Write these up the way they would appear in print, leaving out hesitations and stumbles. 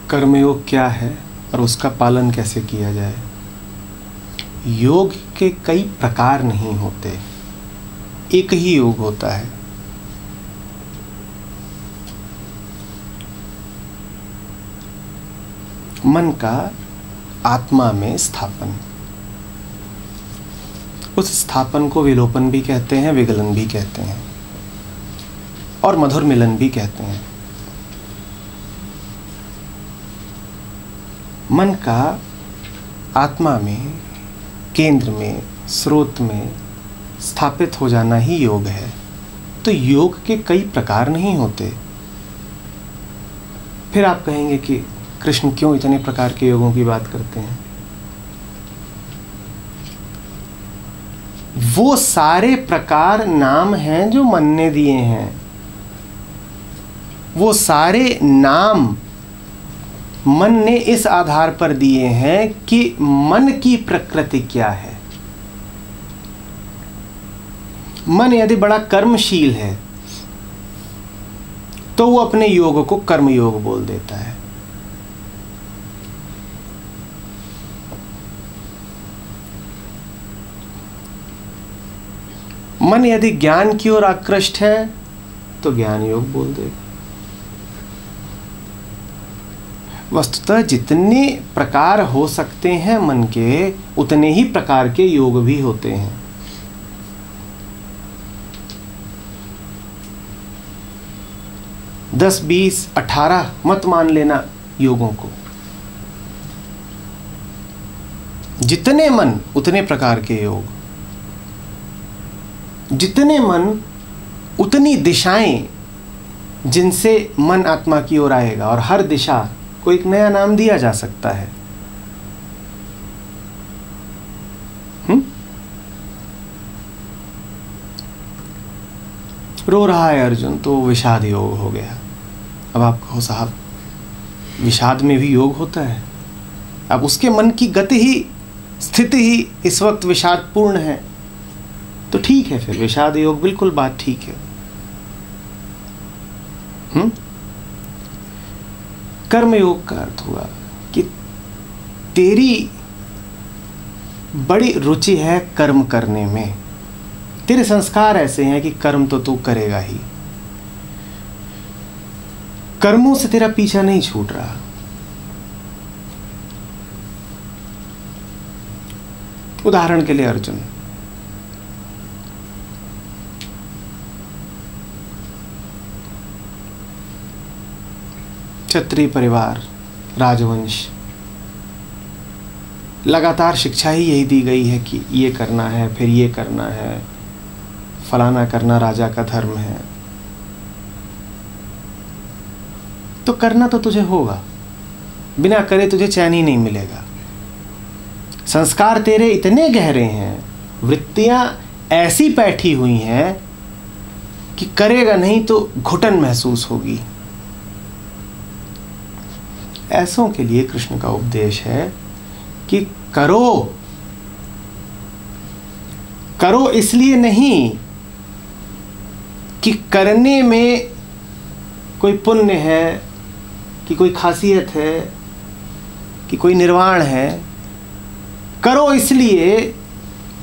कर्मयोग क्या है और उसका पालन कैसे किया जाए। योग के कई प्रकार नहीं होते, एक ही योग होता है। मन का आत्मा में स्थापन। उस स्थापन को विलोपन भी कहते हैं, विगलन भी कहते हैं और मधुर मिलन भी कहते हैं। मन का आत्मा में, केंद्र में, स्रोत में स्थापित हो जाना ही योग है। तो योग के कई प्रकार नहीं होते। फिर आप कहेंगे कि कृष्ण क्यों इतने प्रकार के योगों की बात करते हैं। वो सारे प्रकार नाम हैं जो मन ने दिए हैं। वो सारे नाम मन ने इस आधार पर दिए हैं कि मन की प्रकृति क्या है। मन यदि बड़ा कर्मशील है तो वो अपने योग को कर्म योग बोल देता है। मन यदि ज्ञान की ओर आकृष्ट है तो ज्ञान योग बोल देगा। वस्तुतः जितने प्रकार हो सकते हैं मन के, उतने ही प्रकार के योग भी होते हैं। दस, 20, 18 मत मान लेना योगों को। जितने मन उतने प्रकार के योग, जितने मन उतनी दिशाएं जिनसे मन आत्मा की ओर आएगा। और हर दिशा को एक नया नाम दिया जा सकता है। रो रहा है अर्जुन तो विषाद योग हो गया। अब आप कहो साहब विषाद में भी योग होता है। अब उसके मन की गति ही, स्थिति ही इस वक्त विषादपूर्ण है तो ठीक है, फिर विषाद योग बिल्कुल बात ठीक है। कर्म योग का अर्थ हुआ कि तेरी बड़ी रुचि है कर्म करने में। तेरे संस्कार ऐसे हैं कि कर्म तो तू करेगा ही। कर्मों से तेरा पीछा नहीं छूट रहा। उदाहरण के लिए अर्जुन, क्षत्रिय परिवार, राजवंश, लगातार शिक्षा ही यही दी गई है कि ये करना है, फिर ये करना है, फलाना करना राजा का धर्म है। तो करना तो तुझे होगा, बिना करे तुझे चैन ही नहीं मिलेगा। संस्कार तेरे इतने गहरे हैं, वृत्तियां ऐसी बैठी हुई हैं कि करेगा नहीं तो घुटन महसूस होगी। ऐसों के लिए कृष्ण का उपदेश है कि करो। करो इसलिए नहीं कि करने में कोई पुण्य है, कि कोई खासियत है, कि कोई निर्वाण है। करो इसलिए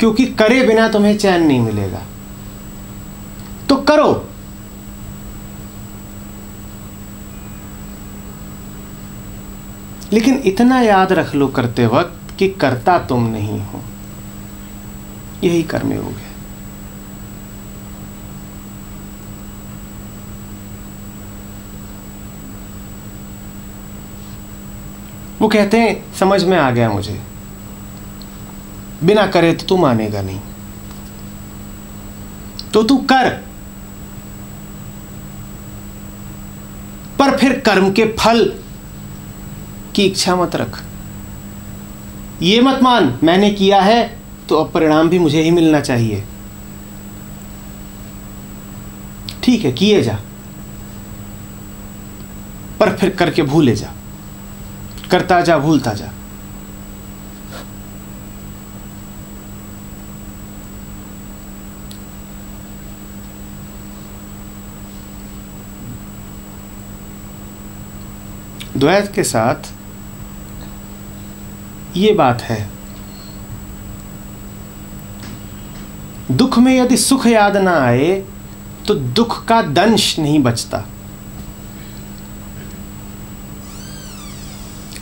क्योंकि करे बिना तुम्हें चैन नहीं मिलेगा। तो करो। लेकिन इतना याद रख लो करते वक्त कि करता तुम नहीं हो। यही कर्मयोग है। वो कहते हैं समझ में आ गया मुझे, बिना करे तो तू मानेगा नहीं, तो तू कर, पर फिर कर्म के फल की इच्छा मत रख। ये मत मान मैंने किया है तो अब परिणाम भी मुझे ही मिलना चाहिए। ठीक है किए जा, पर फिर करके भूले जा, करता जा भूलता जा। द्वैत के साथ ये बात है, दुख में यदि सुख याद ना आए तो दुख का दंश नहीं बचता।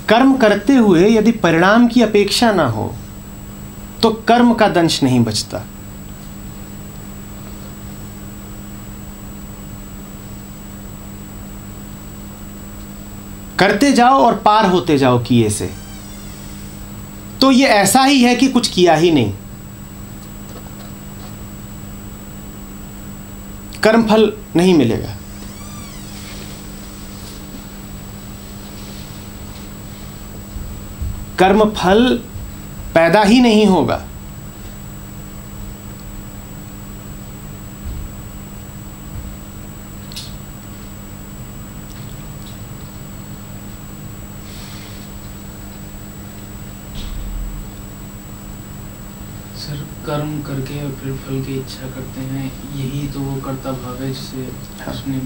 कर्म करते हुए यदि परिणाम की अपेक्षा ना हो तो कर्म का दंश नहीं बचता। करते जाओ और पार होते जाओ किए से, तो ये ऐसा ही है कि कुछ किया ही नहीं। कर्मफल नहीं मिलेगा। कर्मफल पैदा ही नहीं होगा। सर, कर्म करके और फिर फल की इच्छा करते हैं, यही तो वो कर्ता भाव है जिसे उसने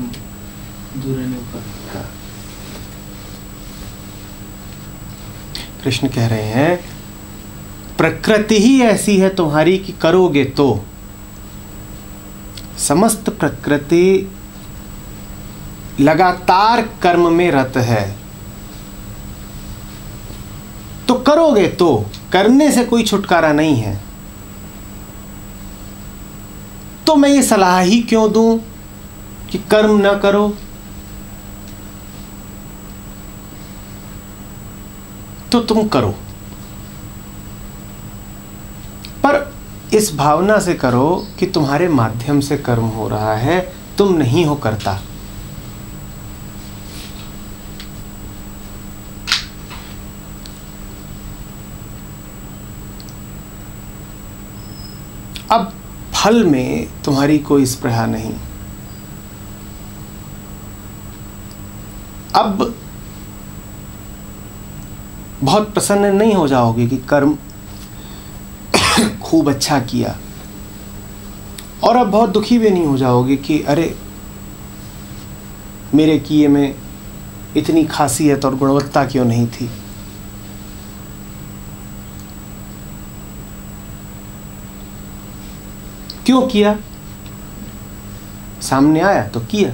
दूर रहने पर। कृष्ण कह रहे हैं प्रकृति ही ऐसी है तुम्हारी कि करोगे तो, समस्त प्रकृति लगातार कर्म में रत है, तो करोगे तो, करने से कोई छुटकारा नहीं है। तो मैं ये सलाह ही क्यों दूं कि कर्म ना करो? तो तुम करो, पर इस भावना से करो कि तुम्हारे माध्यम से कर्म हो रहा है, तुम नहीं हो करता। अब फल में तुम्हारी कोई स्पृहा नहीं। अब बहुत प्रसन्न नहीं हो जाओगे कि कर्म खूब अच्छा किया, और अब बहुत दुखी भी नहीं हो जाओगे कि अरे मेरे किए में इतनी खासियत और गुणवत्ता क्यों नहीं थी। क्यों किया? सामने आया तो किया।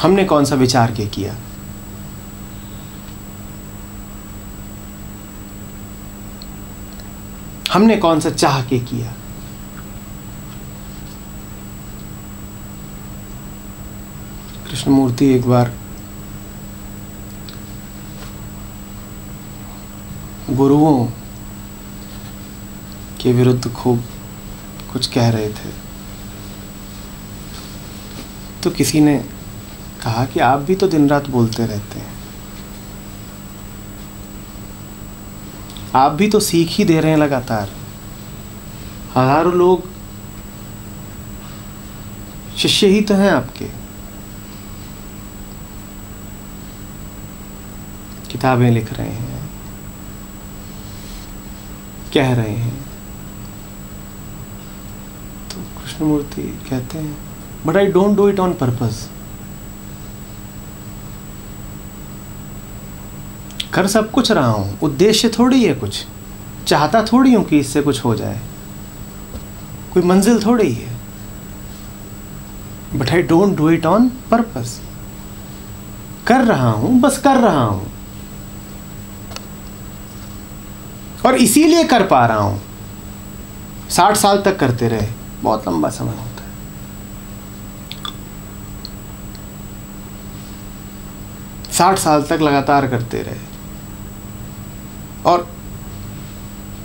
हमने कौन सा विचार के किया? हमने कौन सा चाह के किया? कृष्णमूर्ति एक बार गुरुओं के विरुद्ध खूब कुछ कह रहे थे, तो किसी ने कहा कि आप भी तो दिन रात बोलते रहते हैं, आप भी तो सीख ही दे रहे हैं लगातार, हजारों लोग शिष्य ही तो हैं आपके, किताबें लिख रहे हैं, कह रहे हैं। तो कृष्णमूर्ति कहते हैं but I don't do it on purpose. कर सब कुछ रहा हूं, उद्देश्य थोड़ी है, कुछ चाहता थोड़ी हूं कि इससे कुछ हो जाए, कोई मंजिल थोड़ी है। But I don't do it on purpose. कर रहा हूं, बस कर रहा हूं, और इसीलिए कर पा रहा हूं। 60 साल तक करते रहे, बहुत लंबा समय होता है। 60 साल तक लगातार करते रहे, और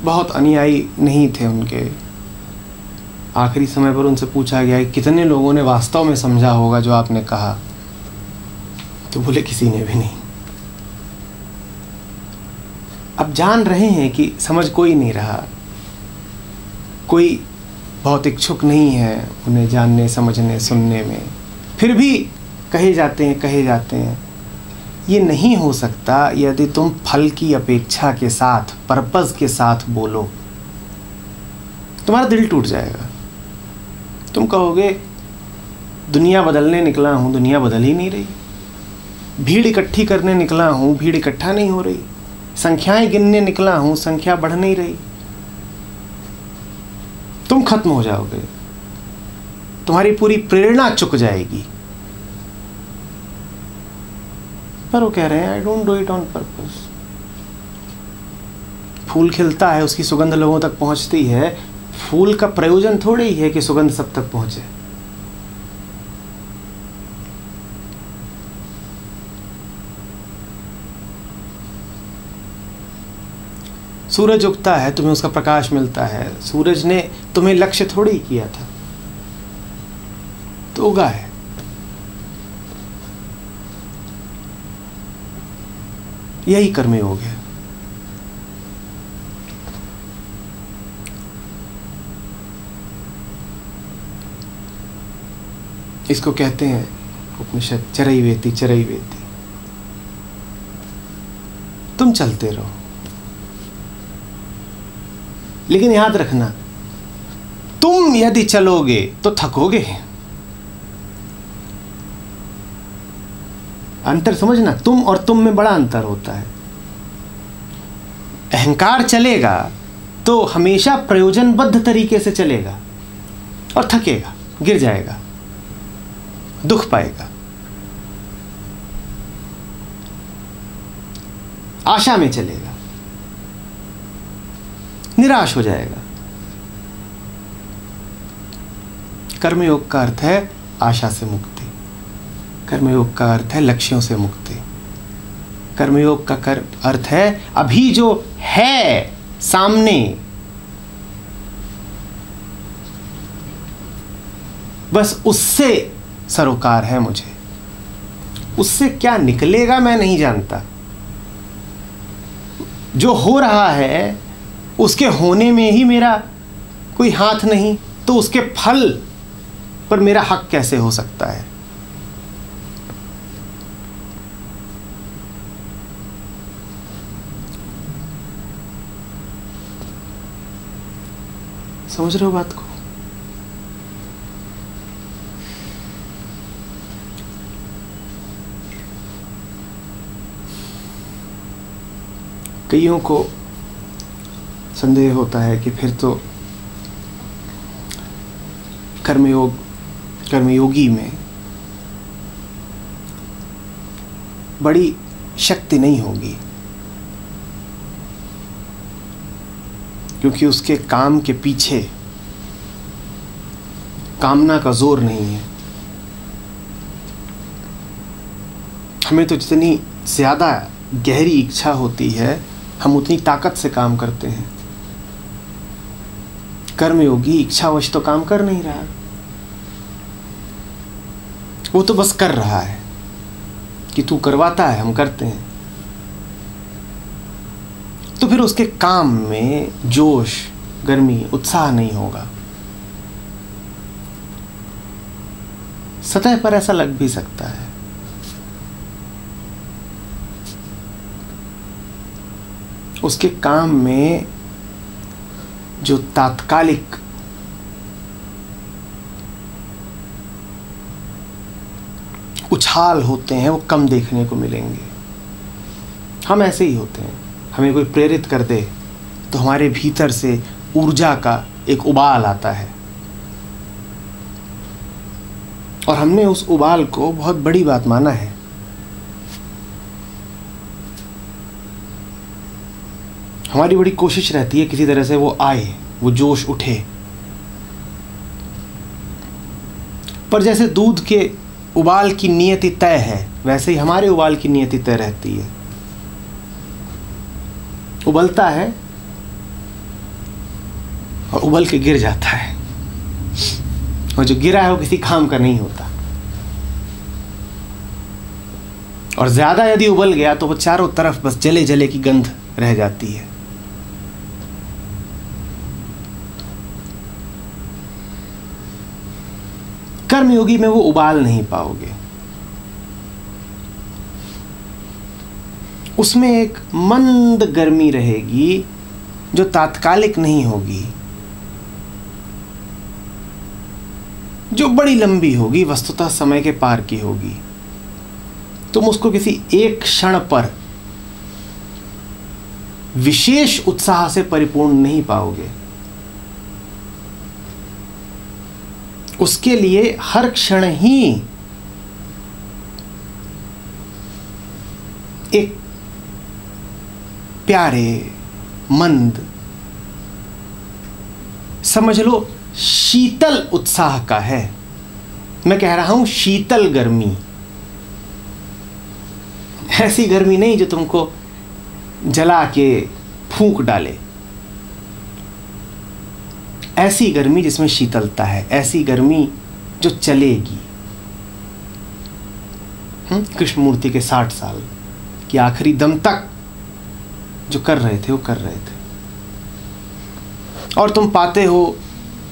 बहुत अनुयायी नहीं थे उनके। आखिरी समय पर उनसे पूछा गया कि कितने लोगों ने वास्तव में समझा होगा जो आपने कहा, तो बोले किसी ने भी नहीं। अब जान रहे हैं कि समझ कोई नहीं रहा, कोई बहुत इच्छुक नहीं है उन्हें जानने, समझने, सुनने में, फिर भी कहे जाते हैं। ये नहीं हो सकता यदि तुम फल की अपेक्षा के साथ, पर्पस के साथ बोलो। तुम्हारा दिल टूट जाएगा। तुम कहोगे दुनिया बदलने निकला हूं, दुनिया बदल ही नहीं रही। भीड़ इकट्ठी करने निकला हूं, भीड़ इकट्ठा नहीं हो रही। संख्याएं गिनने निकला हूं, संख्या बढ़ नहीं रही। तुम खत्म हो जाओगे, तुम्हारी पूरी प्रेरणा चुक जाएगी। पर वो कह रहे हैं I don't do it on purpose. फूल खिलता है, उसकी सुगंध लोगों तक पहुंचती है। फूल का प्रयोजन थोड़ी ही है कि सुगंध सब तक पहुंचे। सूरज उगता है, तुम्हें उसका प्रकाश मिलता है। सूरज ने तुम्हें लक्ष्य थोड़ी ही किया था, तो उगा है। यही कर्मयोग है। इसको कहते हैं उपनिषद चरैवेति चरैवेति। तुम चलते रहो, लेकिन याद रखना, तुम यदि चलोगे तो थकोगे। अंतर समझना, तुम और तुम में बड़ा अंतर होता है। अहंकार चलेगा तो हमेशा प्रयोजनबद्ध तरीके से चलेगा और थकेगा, गिर जाएगा, दुख पाएगा। आशा में चलेगा, निराश हो जाएगा। कर्मयोग का अर्थ है आशा से मुक्ति। कर्मयोग का अर्थ है लक्ष्यों से मुक्ति। कर्मयोग का अर्थ है अभी जो है सामने, बस उससे सरोकार है मुझे। उससे क्या निकलेगा मैं नहीं जानता। जो हो रहा है उसके होने में ही मेरा कोई हाथ नहीं, तो उसके फल पर मेरा हक कैसे हो सकता है। समझ रहे हो बात को? कईयों को संदेह होता है कि फिर तो कर्मयोगी में बड़ी शक्ति नहीं होगी, क्योंकि उसके काम के पीछे कामना का जोर नहीं है। हमें तो जितनी ज़्यादा गहरी इच्छा होती है, हम उतनी ताकत से काम करते हैं। कर्मयोगी इच्छावश तो काम कर नहीं रहा, वो तो बस कर रहा है कि तू करवाता है, हम करते हैं। तो फिर उसके काम में जोश, गर्मी, उत्साह नहीं होगा। सतह पर ऐसा लग भी सकता है। उसके काम में जो तात्कालिक उछाल होते हैं वो कम देखने को मिलेंगे। हम ऐसे ही होते हैं। हमें कोई प्रेरित कर दे तो हमारे भीतर से ऊर्जा का एक उबाल आता है, और हमने उस उबाल को बहुत बड़ी बात माना है। हमारी बड़ी कोशिश रहती है किसी तरह से वो आए, वो जोश उठे। पर जैसे दूध के उबाल की नियति तय है, वैसे ही हमारे उबाल की नियति तय रहती है। उबलता है और उबल के गिर जाता है, और जो गिरा है वो किसी काम का नहीं होता। और ज़्यादा यदि उबल गया तो वो चारों तरफ बस जले जले की गंध रह जाती है। कर्मयोगी में वो उबाल नहीं पाओगे। उसमें एक मंद गर्मी रहेगी जो तात्कालिक नहीं होगी, जो बड़ी लंबी होगी, वस्तुतः समय के पार की होगी। तुम उसको किसी एक क्षण पर विशेष उत्साह से परिपूर्ण नहीं पाओगे। उसके लिए हर क्षण ही एक प्यारे, मंद, समझ लो शीतल उत्साह का है। मैं कह रहा हूं शीतल गर्मी, ऐसी गर्मी नहीं जो तुमको जला के फूंक डाले, ऐसी गर्मी जिसमें शीतलता है, ऐसी गर्मी जो चलेगी। कृष्णमूर्ति के 60 साल की आखिरी दम तक जो कर रहे थे वो कर रहे थे। और तुम पाते हो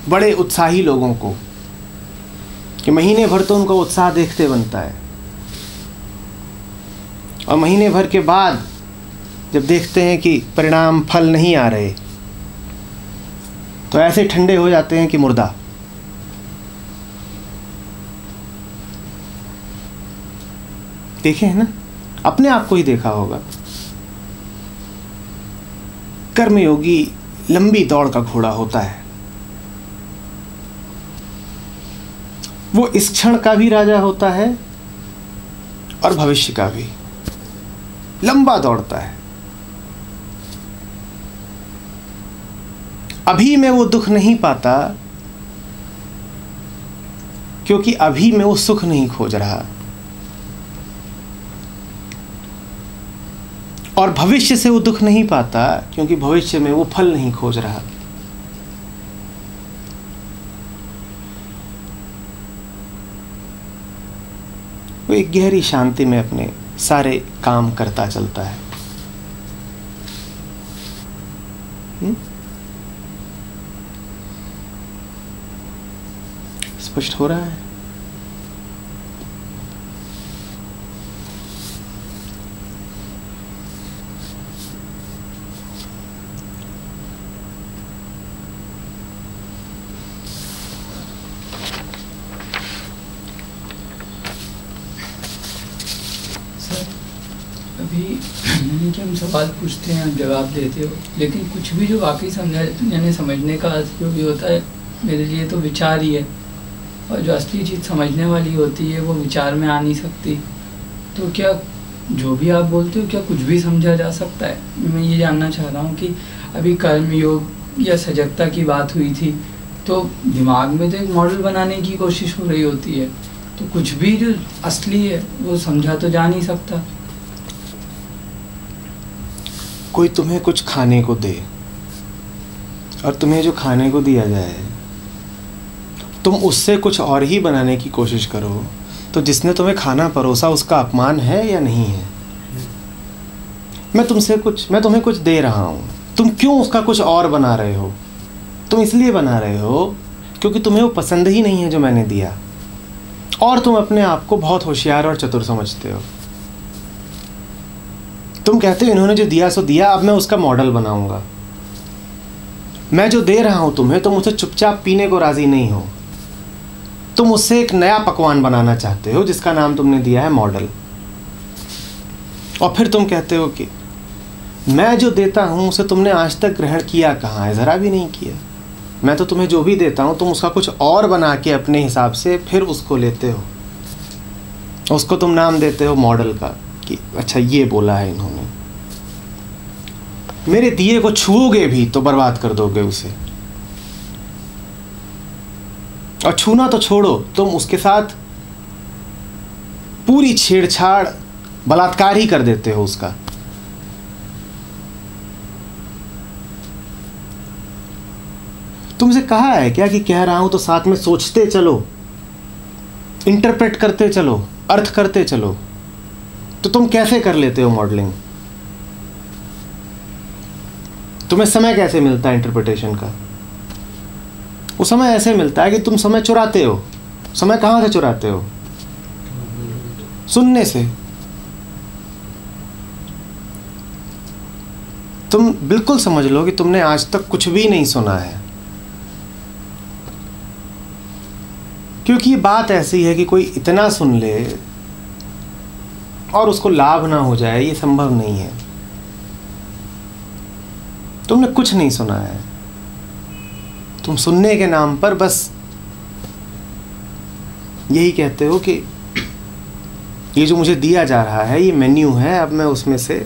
बड़े उत्साही लोगों को कि महीने भर तो उनका उत्साह देखते बनता है, और महीने भर के बाद जब देखते हैं कि परिणाम फल नहीं आ रहे तो ऐसे ठंडे हो जाते हैं कि मुर्दा। देखे हैं ना, अपने आप को ही देखा होगा। कर्मयोगी लंबी दौड़ का घोड़ा होता है, वो इस क्षण का भी राजा होता है और भविष्य का भी, लंबा दौड़ता है। अभी में वो दुख नहीं पाता क्योंकि अभी में वो सुख नहीं खोज रहा, और भविष्य से वो दुख नहीं पाता क्योंकि भविष्य में वो फल नहीं खोज रहा। वो एक गहरी शांति में अपने सारे काम करता चलता है। स्पष्ट हो रहा है? अभी यानी कि हम सवाल पूछते हैं, जवाब देते हो, लेकिन कुछ भी जो वाकई समझा यानी समझने का जो भी होता है मेरे लिए तो विचार ही है, और जो असली चीज़ समझने वाली होती है वो विचार में आ नहीं सकती। तो क्या जो भी आप बोलते हो क्या कुछ भी समझा जा सकता है? मैं ये जानना चाह रहा हूँ कि अभी कर्म योग या सजगता की बात हुई थी, तो दिमाग में तो एक मॉडल बनाने की कोशिश हो रही होती है, तो कुछ भी जो असली है वो समझा तो जा नहीं सकता। कोई तुम्हें कुछ खाने को दे और तुम्हें जो खाने को दिया जाए तुम उससे कुछ और ही बनाने की कोशिश करो, तो जिसने तुम्हें खाना परोसा उसका अपमान है या नहीं है? मैं तुम्हें कुछ दे रहा हूँ, तुम क्यों उसका कुछ और बना रहे हो? तुम इसलिए बना रहे हो क्योंकि तुम्हें वो पसंद ही नहीं है जो मैंने दिया, और तुम अपने आप को बहुत होशियार और चतुर समझते हो। तुम कहते हो इन्होंने जो दिया सो दिया, अब मैं उसका मॉडल बनाऊंगा। मैं जो दे रहा हूं तुम्हें, तुम उसे चुपचाप पीने को राजी नहीं हो, तुम उससे एक नया पकवान बनाना चाहते हो जिसका नाम तुमने दिया है मॉडल। और फिर तुम कहते हो कि मैं जो देता हूं उसे तुमने आज तक ग्रहण किया कहाँ है? ज़रा भी नहीं किया। मैं तो तुम्हें जो भी देता हूं तुम उसका कुछ और बना के अपने हिसाब से फिर उसको लेते हो, उसको तुम नाम देते हो मॉडल का कि अच्छा ये बोला है इन्होंने। मेरे दिए को छूओगे भी तो बर्बाद कर दोगे उसे, और छूना तो छोड़ो, तुम उसके साथ पूरी छेड़छाड़, बलात्कार ही कर देते हो उसका। तुमसे कहा है क्या कि कह रहा हूं तो साथ में सोचते चलो, इंटरप्रेट करते चलो, अर्थ करते चलो। तो तुम कैसे कर लेते हो मॉडलिंग? तुम्हें समय कैसे मिलता है इंटरप्रिटेशन का? वो समय ऐसे मिलता है कि तुम समय चुराते हो। समय कहाँ से चुराते हो? सुनने से। तुम बिल्कुल समझ लो कि तुमने आज तक कुछ भी नहीं सुना है, क्योंकि ये बात ऐसी है कि कोई इतना सुन ले और उसको लाभ ना हो जाए, ये संभव नहीं है। तुमने कुछ नहीं सुना है, तुम सुनने के नाम पर बस यही कहते हो कि ये जो मुझे दिया जा रहा है ये मेन्यू है, अब मैं उसमें से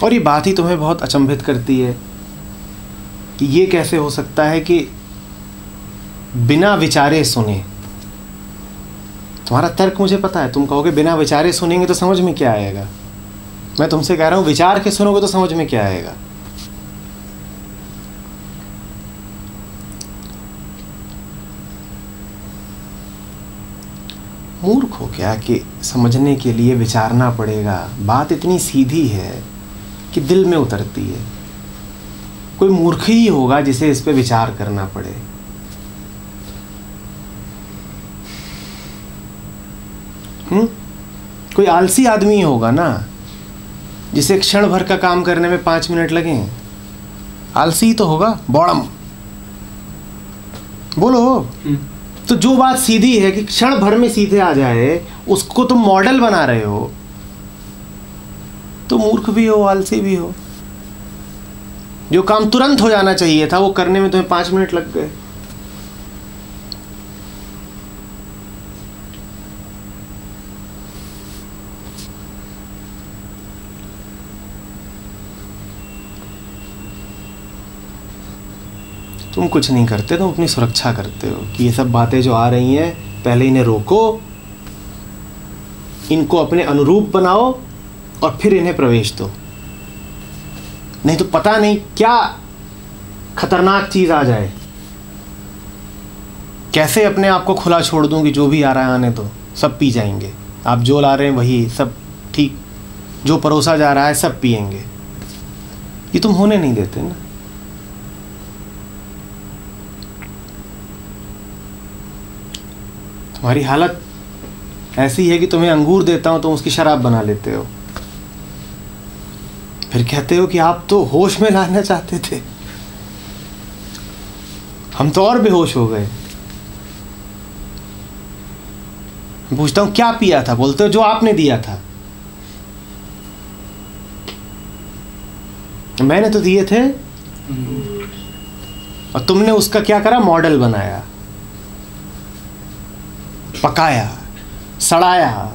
और ये बात ही तुम्हें बहुत अचंभित करती है कि ये कैसे हो सकता है कि बिना विचारे सुने। तुम्हारा तर्क मुझे पता है, तुम कहोगे बिना विचारे सुनेंगे तो समझ में क्या आएगा। मैं तुमसे कह रहा हूं विचार के सुनोगे तो समझ में क्या आएगा। मूर्ख हो क्या कि समझने के लिए विचारना पड़ेगा। बात इतनी सीधी है कि दिल में उतरती है। कोई मूर्ख ही होगा जिसे इस पे विचार करना पड़े। कोई आलसी आदमी होगा ना जिसे क्षण भर का काम करने में 5 मिनट लगे। आलसी ही तो होगा, बॉडम। बोलो। तो जो बात सीधी है कि क्षण भर में सीधे आ जाए, उसको तुम मॉडल बना रहे हो, तो मूर्ख भी हो, आलसी भी हो। जो काम तुरंत हो जाना चाहिए था वो करने में तुम्हें 5 मिनट लग गए। तुम कुछ नहीं करते, तुम अपनी सुरक्षा करते हो कि ये सब बातें जो आ रही हैं पहले इन्हें रोको, इनको अपने अनुरूप बनाओ और फिर इन्हें प्रवेश दो। नहीं तो पता नहीं क्या खतरनाक चीज आ जाए। कैसे अपने आप को खुला छोड़ दूं कि जो भी आ रहा है आने दो, सब पी जाएंगे। आप जो ला रहे हैं वही सब ठीक, जो परोसा जा रहा है सब पिएंगे। ये तुम होने नहीं देते ना। तुम्हारी हालत ऐसी है कि तुम्हें अंगूर देता हूं तुम उसकी शराब बना लेते हो। फिर कहते हो कि आप तो होश में लाना चाहते थे, हम तो और बेहोश हो गए। पूछता हूं क्या पिया था, बोलते हो जो आपने दिया था। मैंने तो दिए थे और तुमने उसका क्या करा, मॉडल बनाया, पकाया, सड़ाया।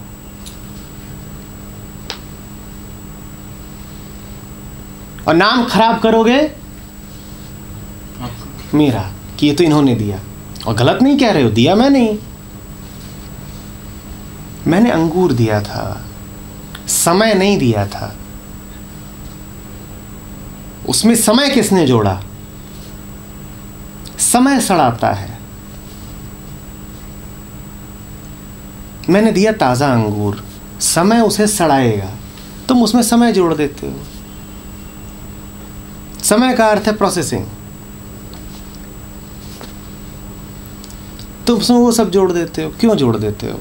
और नाम खराब करोगे मेरा कि ये तो इन्होंने दिया। और गलत नहीं कह रहे हो, दिया मैं नहीं, मैंने अंगूर दिया था, समय नहीं दिया था। उसमें समय किसने जोड़ा? समय सड़ाता है। मैंने दिया ताज़ा अंगूर, समय उसे सड़ाएगा, तुम उसमें समय जोड़ देते हो। समय का अर्थ है प्रोसेसिंग, तुम उसमें वो सब जोड़ देते हो। क्यों जोड़ देते हो?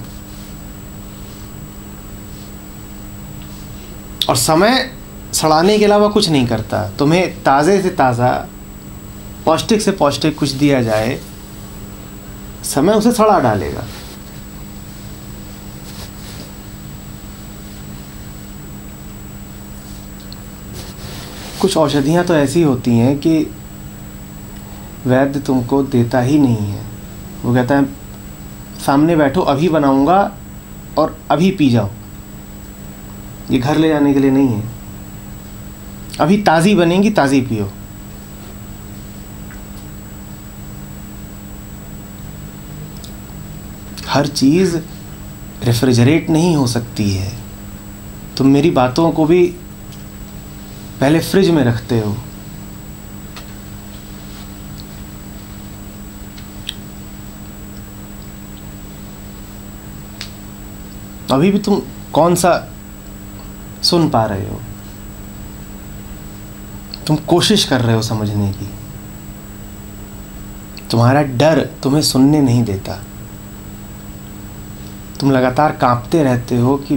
और समय सड़ाने के अलावा कुछ नहीं करता। तुम्हें ताज़े से ताज़ा, पौष्टिक से पौष्टिक कुछ दिया जाए, समय उसे सड़ा डालेगा। कुछ औषधियाँ तो ऐसी होती हैं कि वैद्य तुमको देता ही नहीं है। वो कहता है सामने बैठो, अभी बनाऊंगा और अभी पी जाओ। ये घर ले जाने के लिए नहीं है, अभी ताज़ी बनेगी, ताज़ी पियो। हर चीज़ रेफ्रिजरेट नहीं हो सकती है। तुम मेरी बातों को भी पहले फ्रिज में रखते हो। अभी भी तुम कौन सा सुन पा रहे हो? तुम कोशिश कर रहे हो समझने की। तुम्हारा डर तुम्हें सुनने नहीं देता। तुम लगातार कांपते रहते हो कि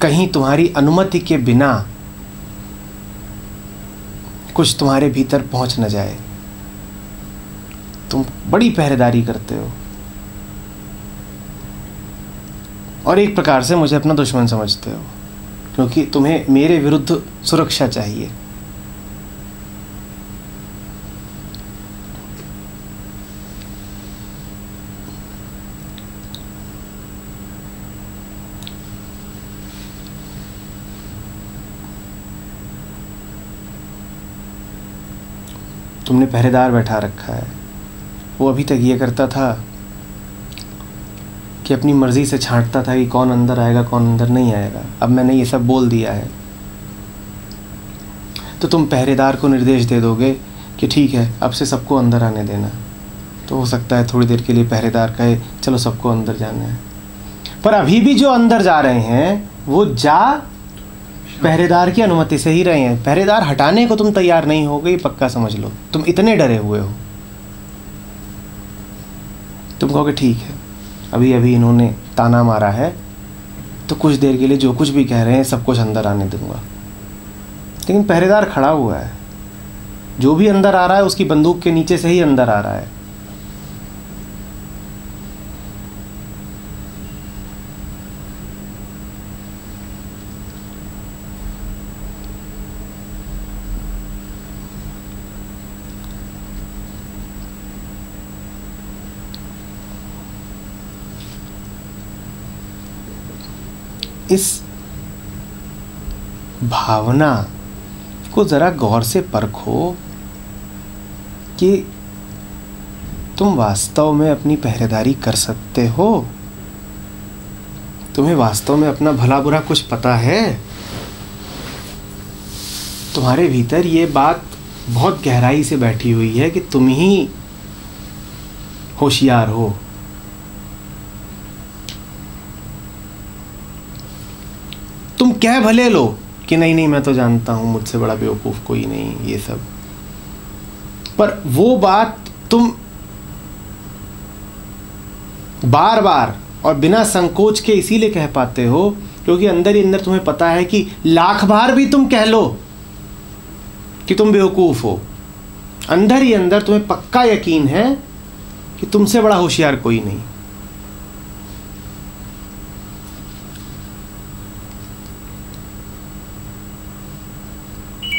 कहीं तुम्हारी अनुमति के बिना कुछ तुम्हारे भीतर पहुंच न जाए। तुम बड़ी पहरेदारी करते हो और एक प्रकार से मुझे अपना दुश्मन समझते हो, क्योंकि तुम्हें मेरे विरुद्ध सुरक्षा चाहिए। तुमने पहरेदार बैठा रखा है। वो अभी तक ये करता था कि अपनी मर्ज़ी से छांटता था कि कौन अंदर आएगा कौन अंदर नहीं आएगा। अब मैंने ये सब बोल दिया है तो तुम पहरेदार को निर्देश दे दोगे कि ठीक है अब से सबको अंदर आने देना। तो हो सकता है थोड़ी देर के लिए पहरेदार कहे चलो सबको अंदर जाना है, पर अभी भी जो अंदर जा रहे हैं वो जा पहरेदार की अनुमति से ही रहे हैं। पहरेदार हटाने को तुम तैयार नहीं हो गए, पक्का समझ लो। तुम इतने डरे हुए हो। तुम कहोगे ठीक है अभी अभी इन्होंने ताना मारा है तो कुछ देर के लिए जो कुछ भी कह रहे हैं सब कुछ अंदर आने दूंगा। लेकिन पहरेदार खड़ा हुआ है, जो भी अंदर आ रहा है उसकी बंदूक के नीचे से ही अंदर आ रहा है। इस भावना को ज़रा गौर से परखो कि तुम वास्तव में अपनी पहरेदारी कर सकते हो। तुम्हें वास्तव में अपना भला बुरा कुछ पता है। तुम्हारे भीतर ये बात बहुत गहराई से बैठी हुई है कि तुम ही होशियार हो। तुम कह भले लो कि नहीं नहीं मैं तो जानता हूँ, मुझसे बड़ा बेवकूफ़ कोई नहीं ये सब, पर वो बात तुम बार बार और बिना संकोच के इसीलिए कह पाते हो क्योंकि अंदर ही अंदर तुम्हें पता है कि लाख बार भी तुम कह लो कि तुम बेवकूफ़ हो, अंदर ही अंदर तुम्हें पक्का यकीन है कि तुमसे बड़ा होशियार कोई नहीं।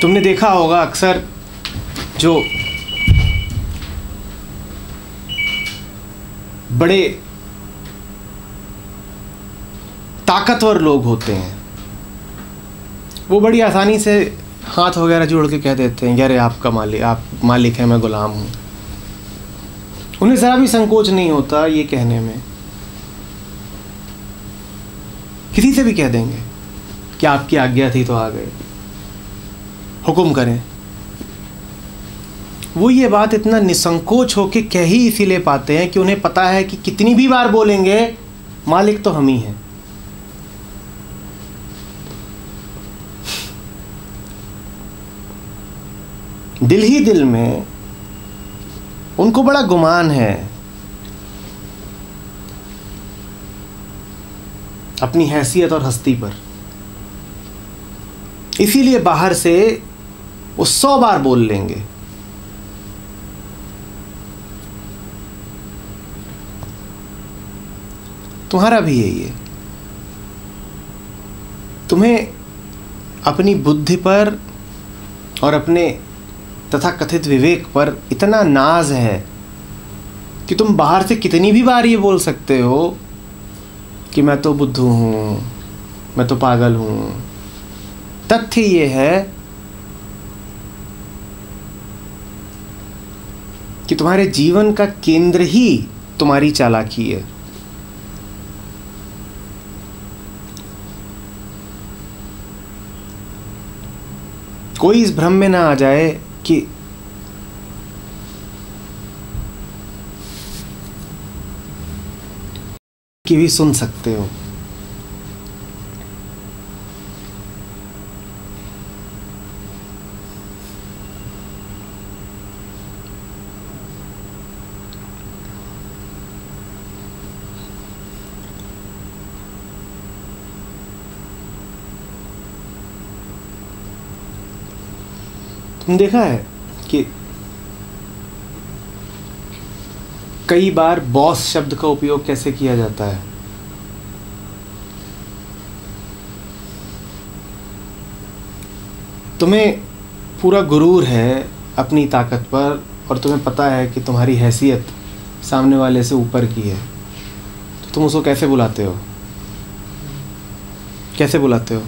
तुमने देखा होगा अक्सर जो बड़े ताकतवर लोग होते हैं वो बड़ी आसानी से हाथ वगैरह जोड़ के कह देते हैं यार आपका मालिक, आप मालिक हैं मैं गुलाम हूँ। उन्हें ज़रा भी संकोच नहीं होता ये कहने में। किसी से भी कह देंगे कि आपकी आज्ञा थी तो आ गए, हुक्म करें। वो ये बात इतना निसंकोच होके कह ही इसीलिए पाते हैं कि उन्हें पता है कि कितनी भी बार बोलेंगे मालिक तो हम ही हैं। दिल ही दिल में उनको बड़ा गुमान है अपनी हैसियत और हस्ती पर, इसीलिए बाहर से वो 100 बार बोल लेंगे। तुम्हारा भी यही है। तुम्हें अपनी बुद्धि पर और अपने तथा कथित विवेक पर इतना नाज है कि तुम बाहर से कितनी भी बार ये बोल सकते हो कि मैं तो बुद्धू हूँ, मैं तो पागल हूँ। तथ्य ये है कि तुम्हारे जीवन का केंद्र ही तुम्हारी चालाकी है। कोई इस भ्रम में ना आ जाए कि भी सुन सकते हो। देखा है कि कई बार बॉस शब्द का उपयोग कैसे किया जाता है? तुम्हें पूरा गुरूर है अपनी ताकत पर और तुम्हें पता है कि तुम्हारी हैसियत सामने वाले से ऊपर की है, तो तुम उसको कैसे बुलाते हो? कैसे बुलाते हो?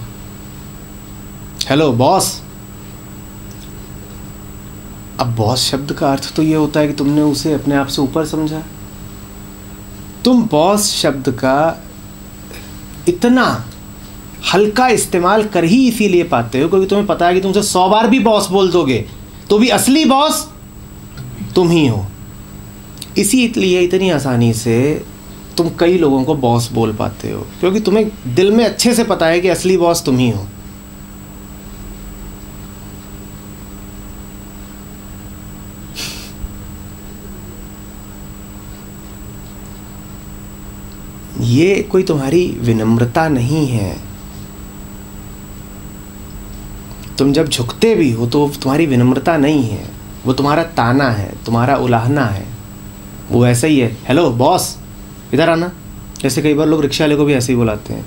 Hello boss. अब बॉस शब्द का अर्थ तो ये होता है कि तुमने उसे अपने आप से ऊपर समझा। तुम बॉस शब्द का इतना हल्का इस्तेमाल कर ही इसीलिए पाते हो क्योंकि तुम्हें पता है कि तुमसे 100 बार भी बॉस बोल दोगे तो भी असली बॉस तुम ही हो। इसीलिए इतनी आसानी से तुम कई लोगों को बॉस बोल पाते हो क्योंकि तुम्हें दिल में अच्छे से पता है कि असली बॉस तुम ही हो। ये कोई तुम्हारी विनम्रता नहीं है। तुम जब झुकते भी हो तो तुम्हारी विनम्रता नहीं है, वो तुम्हारा ताना है, तुम्हारा उलाहना है। वो ऐसा ही है, हेलो बॉस इधर आना। जैसे कई बार लोग रिक्शा वाले को भी ऐसे ही बुलाते हैं।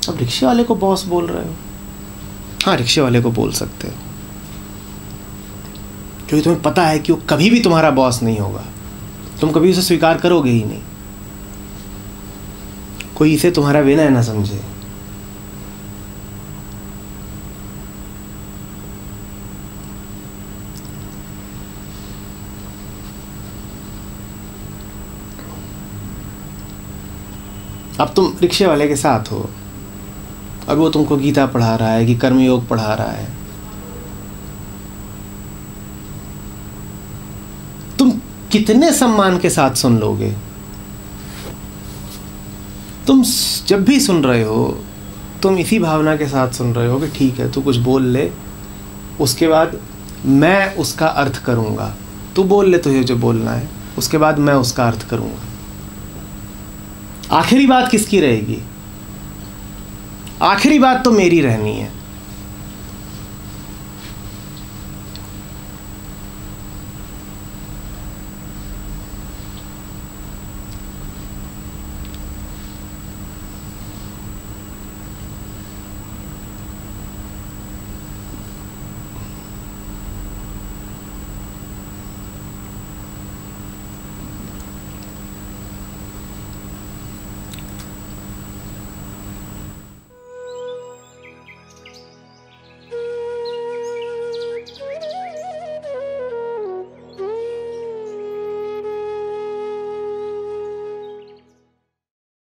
अब रिक्शे वाले को बॉस बोल रहे हो? हाँ, रिक्शे वाले को बोल सकते हो क्योंकि तुम्हें पता है कि वो कभी भी तुम्हारा बॉस नहीं होगा, तुम कभी उसे स्वीकार करोगे ही नहीं। कोई इसे तुम्हारा विनय ना समझे। अब तुम रिक्शे वाले के साथ हो और वो तुमको गीता पढ़ा रहा है कि कर्मयोग पढ़ा रहा है, तुम कितने सम्मान के साथ सुन लोगे? तुम जब भी सुन रहे हो तुम इसी भावना के साथ सुन रहे हो कि ठीक है तू कुछ बोल ले, उसके बाद मैं उसका अर्थ करूँगा। तू बोल ले तुझे जो बोलना है, उसके बाद मैं उसका अर्थ करूँगा। आखिरी बात किसकी रहेगी? आखिरी बात तो मेरी रहनी है।